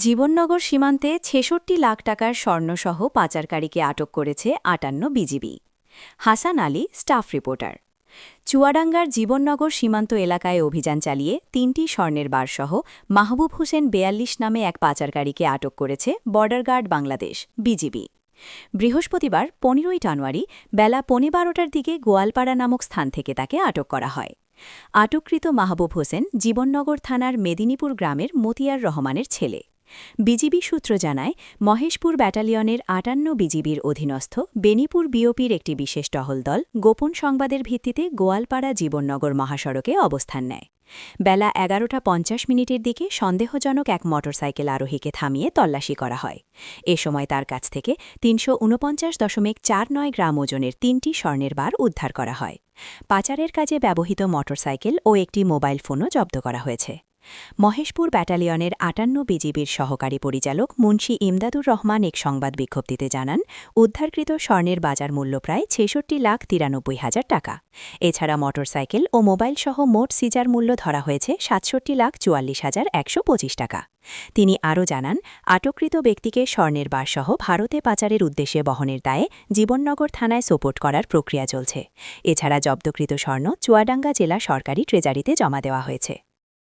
জীবননগর সীমান্তে ৬৬ লাখ টাকার স্বর্ণসহ পাচারকারীকে আটক করেছে ৫৮ BGB. Hasan Ali, staff reporter. চুয়াডাঙ্গার জীবননগর সীমান্ত এলাকায় অভিযান চালিয়ে ৩টি স্বর্ণের বারসহ মাহবুব হোসেন ৪২ নামে এক পাচারকারীকে আটক করেছে বর্ডার গার্ড বাংলাদেশ, বিজিবি। বৃহস্পতিবার ১৫ই জানুয়ারি বেলা ১৫:১২টার দিকে গোয়ালপাড়া নামক স্থান থেকে তাকে আটক করা হয়। আটককৃত মাহবুব হোসেন জীবননগর থানার মেদিনীপুর গ্রামের মতিয়ার রহমানের ছেলে। বিজিবি সূত্র জানায়, মহেশপুর ব্যাটালিয়নের ৫৮ বিজিবির অধীনস্থ বেনিপুর বিওপির একটি বিশেষ টহল দল গোপন সংবাদের ভিত্তিতে গোয়ালপাড়া জীবননগর মহাসড়কে অবস্থান নেয়। বেলা ১১:৫০ দিকে সন্দেহজনক এক মোটরসাইকেল আরোহীকে থামিয়ে তল্লাশি করা হয়। এ সময় তার কাছ থেকে ৩৪৯.৪৯ গ্রাম ওজনের ৩টি স্বর্ণের বার উদ্ধার করা হয়। পাচারের কাজে ব্যবহৃত মোটরসাইকেল ও একটি মোবাইল ফোনও জব্দ করা হয়েছে। মহেশপুর ব্যাটালিয়নের ৫৮ বিজিবির সহকারী পরিচালক মুন্সি ইমদাদুর রহমান এক সংবাদ বিজ্ঞপ্তিতে জানান, উদ্ধারকৃত স্বর্ণের বাজার মূল্য প্রায় ৬৬,৯৩,০০০ টাকা। এছাড়া মোটরসাইকেল ও মোবাইলসহ মোট সিজার মূল্য ধরা হয়েছে ৬৭,৪৪,১২৫ টাকা। তিনি আরও জানান, আটককৃত ব্যক্তিকে স্বর্ণের বারসহ ভারতে পাচারের উদ্দেশ্যে বহনের দায়ে জীবননগর থানায় সোপোর্ট করার প্রক্রিয়া চলছে। এছাড়া জব্দকৃত স্বর্ণ চুয়াডাঙ্গা জেলা সরকারি ট্রেজারিতে জমা দেওয়া হয়েছে।